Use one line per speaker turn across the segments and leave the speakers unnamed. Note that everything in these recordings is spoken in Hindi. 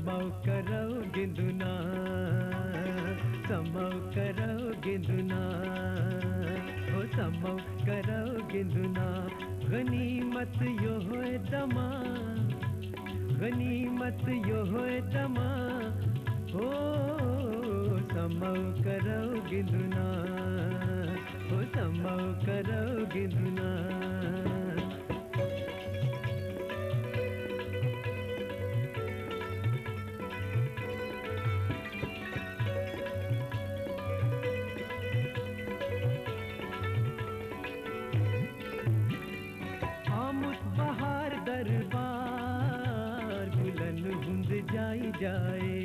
समौ करो गिंदुना, समौ करो गिंदुना, हो समौ करो गिंदुना। गनीमत यो होए दमा, गनीमत यो होए दमा, हो समौ करो गिंदुना, हो समौ करो गिंदुना। बहार दरबार गुलन हुंद जाई जाए,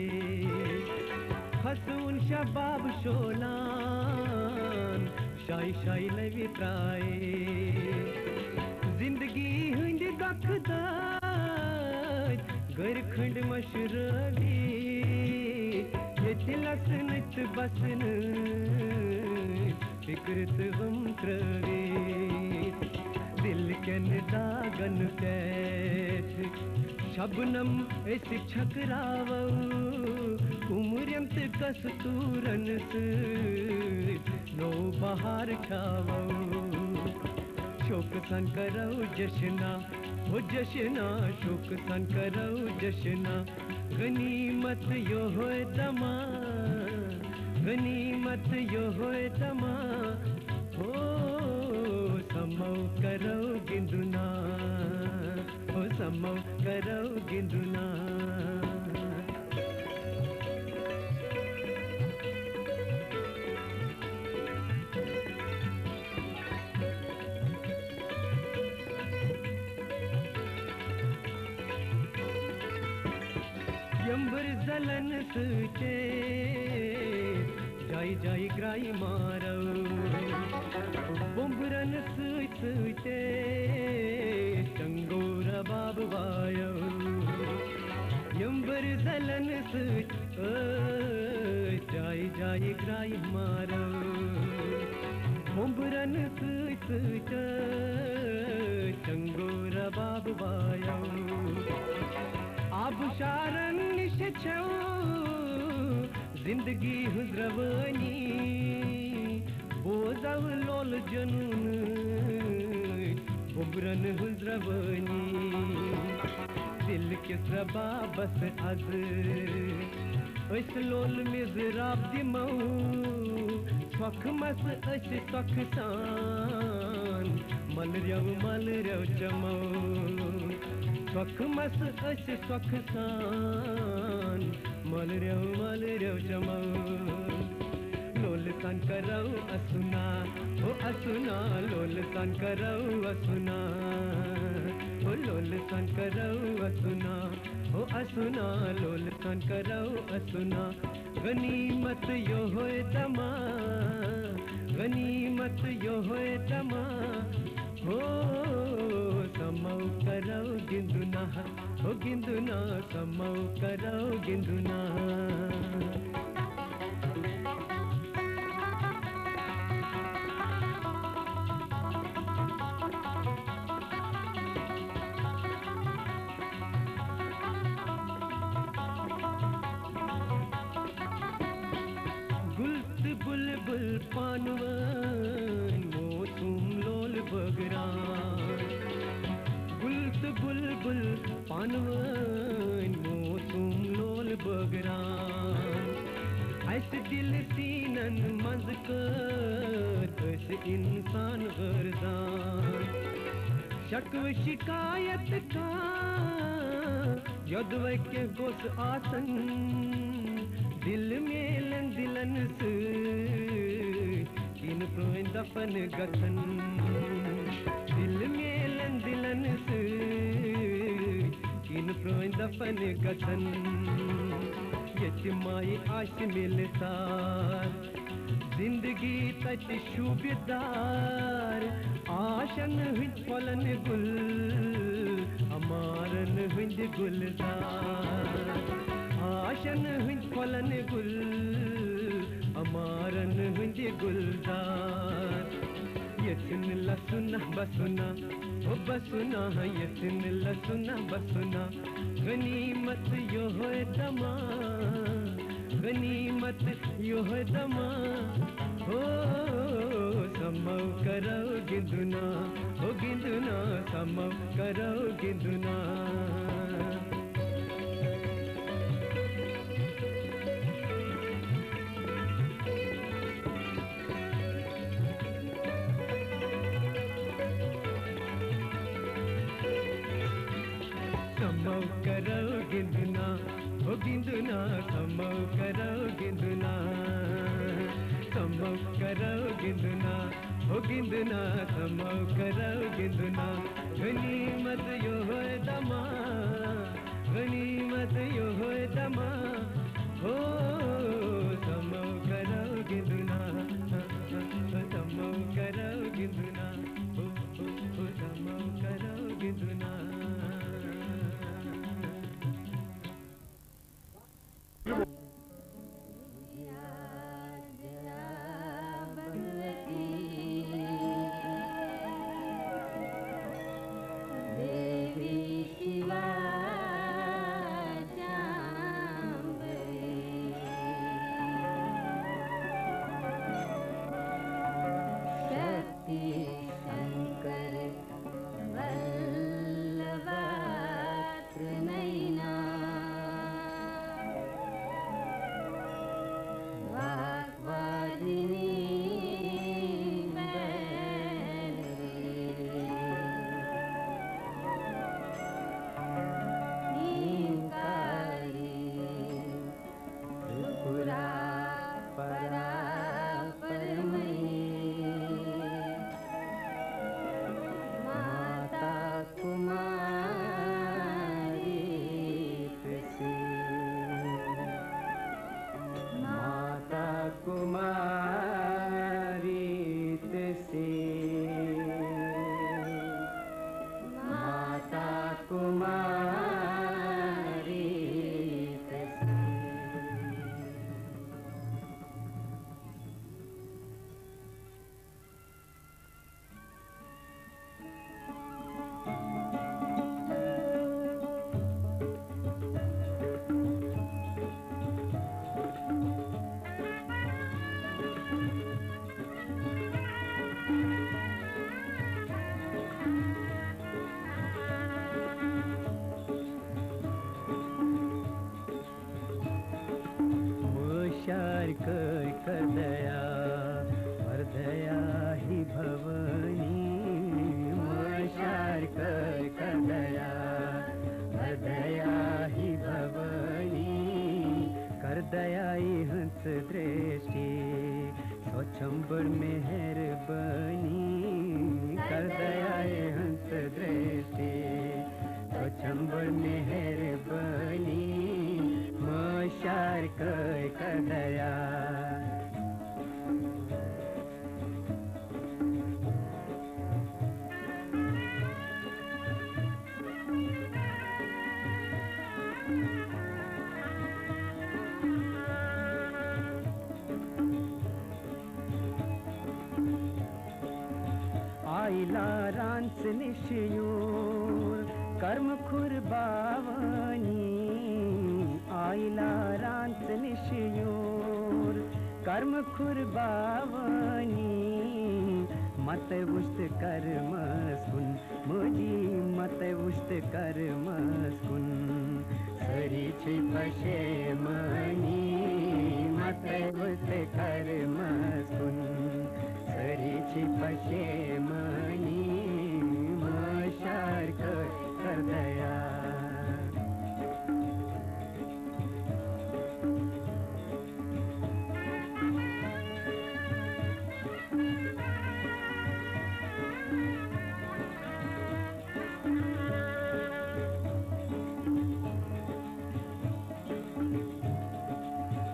हसून शबाब शोलान शाई शाई लवी त्राए। जिंदगी हुंद गखदाय घर खंड मशरवी, ये तिलस नित बसन फिक्रत गम त्रवे। दिल के दागन कैठ शबनम इस छकराव, उमरियंत कस्तूरन नो बहार खाव। शोक सन करो जशना, हो जशना, शोक सन करो जशना। गनीमत यो होए दमा, गनीमत यो होए दमा, हो समौ करो गिंदुना, हो समौ करो गिंदुना। यंबर जलन सुचे जाई जाई ग्राई मारो, बुम्बरन सुचे चंगोरा बाब वायो। यंबर जलन सुचे जाई जाई ग्राई मारो, बुम्बरन सुचे चंगोरा बाब वायो। आबशारन निश छो जिंदगी हुज्रवनी, बोझव लोल जनून बुबरन हुज्रवनी। दिल के सबा बस अज इस लोल मिजराब दिमो, स्वख मस अस स्वख सान मल रव चमो। स्वख मस अस स्वख सान मल रव चमो। लोल सन करो असुना, हो असुना, लोल सन करो असुना, हो लोल सन करो असुना, हो असुना, लोल सन करो असुना। गनीमत यो होए दमा, गनीमत यो होए दमा, हो समौ करो गिंदुना, हो गिंदुना, समौ करो गिंदुना। बुलबुल पानवन मोसुम लोल बगरान, गुल्त बुलबुल पानवन मोसुम लोल बगरान। ऐसे दिल सीनन मज कर इंसान गर्दान। शक्व शिकायत का यदव के गोस आसन, दिल मेलन दिलन से किन प्रोइन दफन गथन। दिल मेलन दिलन से किन प्रोइन दफन गथन। यतिमाई आश मिलतार, जिंदगी तच शुबदार। आशन हुंद फलन गुल, अमारन हुंद गुलदार। आशन हुंद फलन गुल, अमारन हुंद गुलदार। यतिन लसुना बसुना, ओ बसुना, यतिन लसुना बसुना, गनीमत यो है दमा, गनीमत यो है दमा, हो समौ करो गिंदुना, हो गिंदुना समौ करो गिंदुना। समौ करो गिंदुना, हो गिंदुना समौ करो गिंदुना, समौ करो गिंदुना, हो गिंदुना समौ करो गिंदुना। गनीमत यो है दमा, गनीमत यो है दमा, हो समौ करो गिंदुना, समौ करो गिंदुना, हो समौ करो गिंदुना। कर दया वर्धया ही भवनी, मशार कर दया वर्धया ही भवनी, कर दयाई हंस दृष्टि स्वच्छंबर मेहरबानी, कर दयाई हंस दृष्टि स्वच्छंबर मेहरबानी, मशार कर दया। आईला रांच निशयूर कर्म खुरबावनी, आईला रांच निशयूर कर्म खुरबावनी, मत उष्ट कर्म सुन मुझी मत उष्ट कर्म सुन, सरी छिपशे मनी मत उष्ट कर्म सुन, सरी छिपशे मनी मशार कर दया।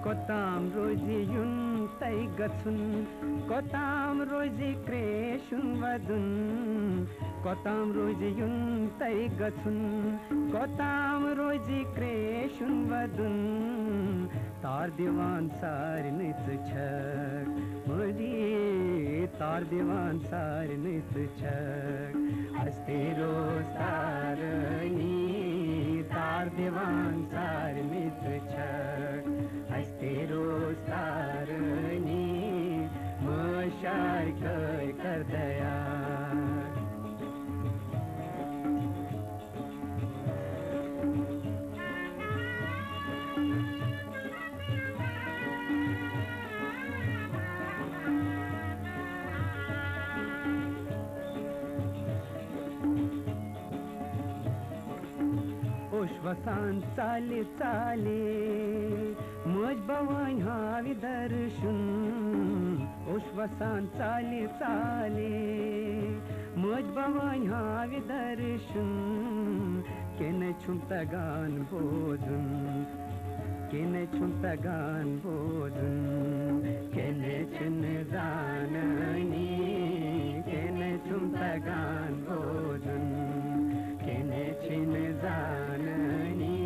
कोताम रोजी युन तै गछुन, कोताम रोजी क्रेशुन वदुन, कोताम रोजी युन तै गछुन, कोताम रोजी क्रेशुन वदुन, तार दीवान सार नित छक मुझी तार दीवान सार नित छक, हस्ते रोज तारनी तार देवान सार मित छक हस्ते रोज तारनी मशार कर दया वसान चाले चाले मज बवान हावी दर्शन वसान चाले चाले मज बवान हावी दर्शन केने छुमता गान बोधुन केने छुमता गान बोधुन केने छुन जाननी केने छुमता गान बोधुन केने छिन जाननी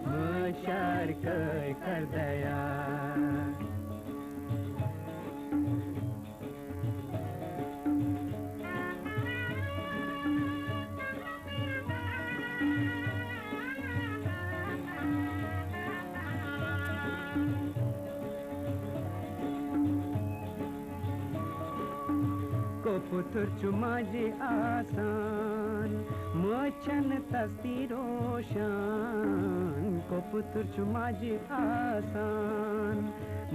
मशार कर दया को पुत्र चुमाजे आसान मचन तस्ती रोशन को पुत्र चुमाजे आसान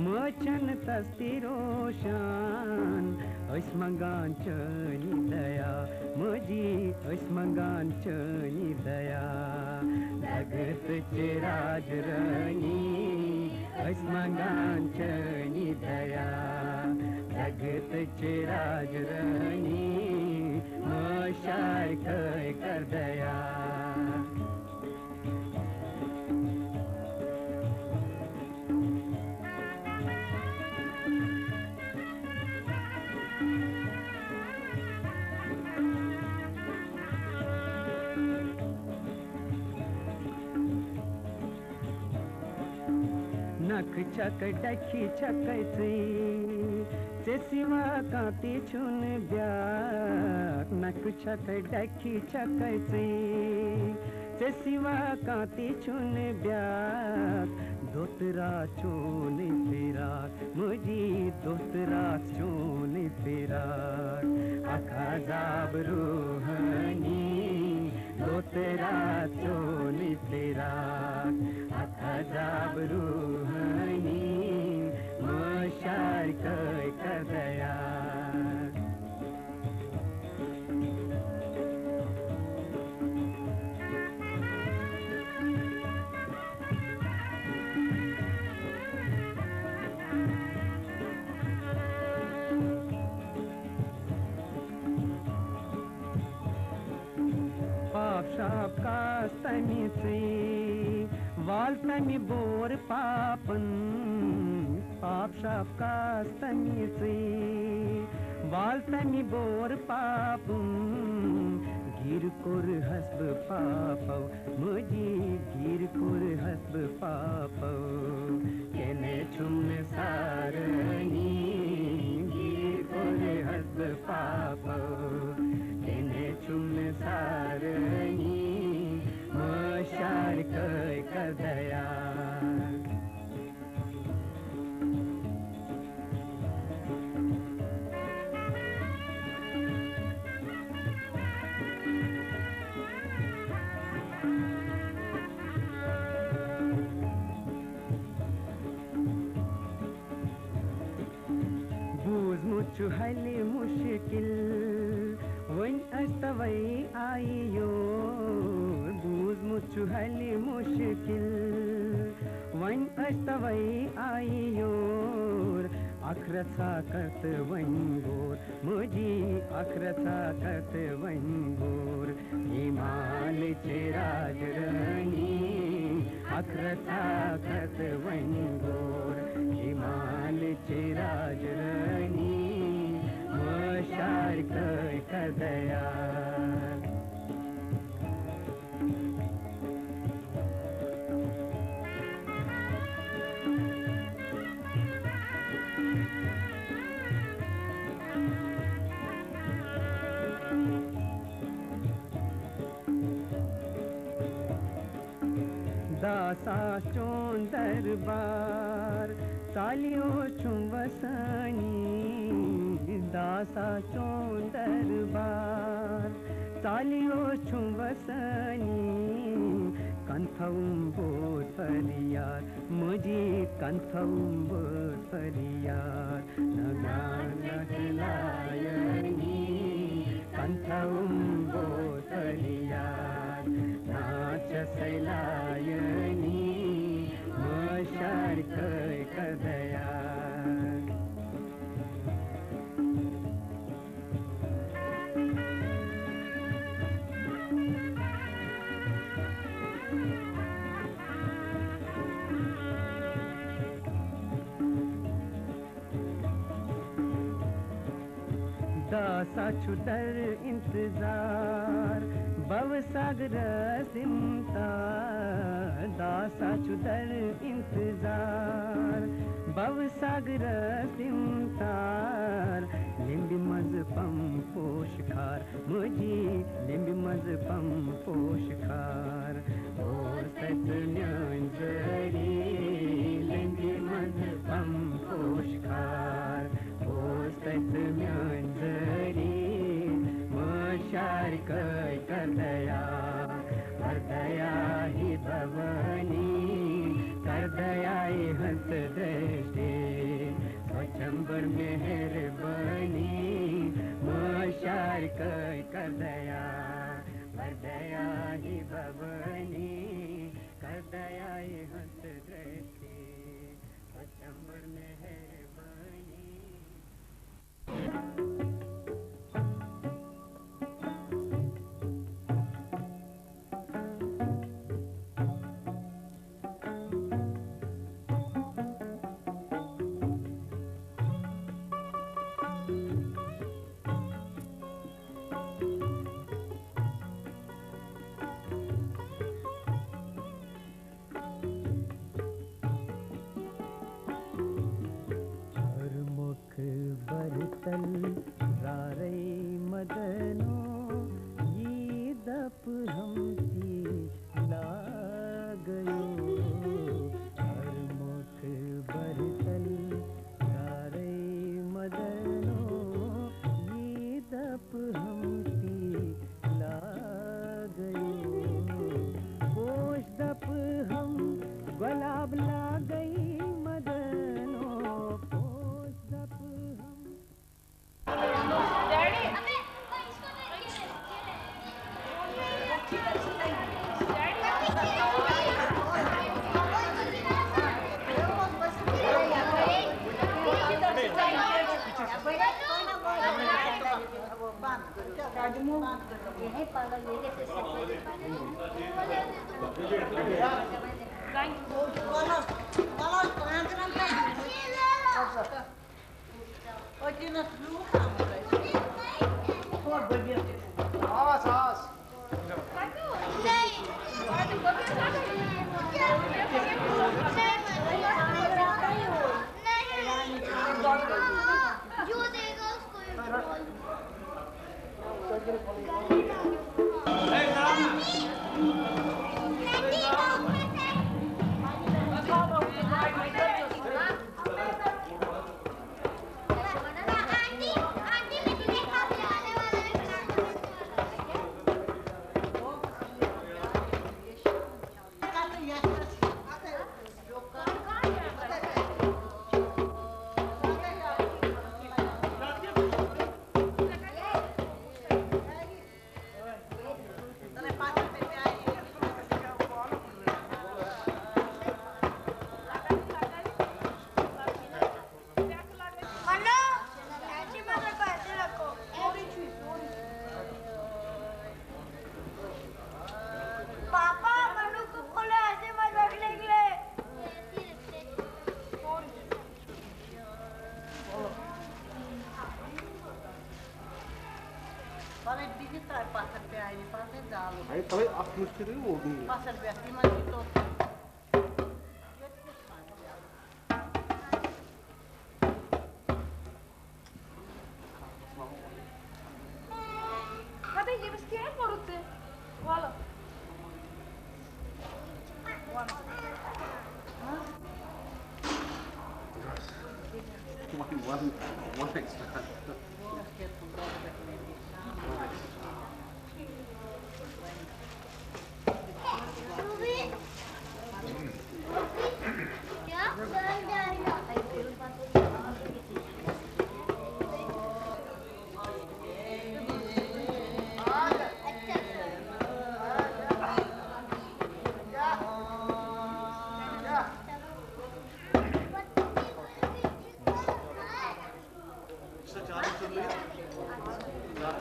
मचन तस्ती रोशन अस्मगान चनी दया मजी अस्मगान चनी दया जगत चिराज रनी अस्मगान चनी दया जगत चिराज रनी मशार कर दया नख चक डखी चकती से सिवा कांति छुन ब्याक नख चक डखी चकती से सिवा कांति छुन ब्याक दोतरा चोन फिराक मुझी दोतरा चोन फिराक अखा जाब रूहनी दोतरा चोन फिराक अखा जाब रूहनी मशार कर दया पाप शाप का स्तमी से वाल तमी बोर पापन पाप शाप का स्तमी से वाल तमी बोर पापन गिर कुर हस्ब पापव मुझी गिर कुर हस्ब पापव केने छुम सारनी गिर कुर हस्ब पापव केने छुम सारनी मशार कर दया बूझ मुझ हले मुश्किल वन अस्तवई आइयो बूझ मुझ हले मुश्किल वन अस्तवई आइयो अखरत साकत वन गोर मुझी अखरत साकत वन गोर हिमाल चिराज रनी अखरत साकत वन गोर हिमाल चिराज रनी मशार कर दया दासा चों दरबार सालियों छुं वसानी दासा चों दरबार सालियों छुं वसानी कंथौं बोध फरियाद मुझी कंथौं बोध फरियाद नगान लखलायनी कंथौं बोध फरियाद नाच सैलायनी मशार कय कदया दासा छुदर इंतजार बव सागर सिमता दासा छुदर इंतजार बव सागर सिमतार लिंबी मज पम पोशखार मुझी लिंबी मज पम पोशखार ओ सत न्यांजरी लिंबी मज पम पोशखार ओ सत न्यांजरी मशार कय करदया करदया ही भवानी करदया ही हंस दृष्टि स्वच्छंबर मेहरबानी मशार कय करदया करदया ही भवानी करदया ही हंस दृष्टि स्वच्छंबर मेहरबानी रारे मदनो ये दप हमसी लागयो हर मुख बरतल रारे मदनो ये दप हमसी लागयो पोष दप हम गुलाब लागई मदनो पोष दप हम
Aí também a música do mundo.
Passa de acima de todo.
Hadi yemiş ki en borutu. Valla. Valla.
One extra.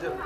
No,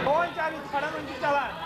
Onde a gente para onde está lá?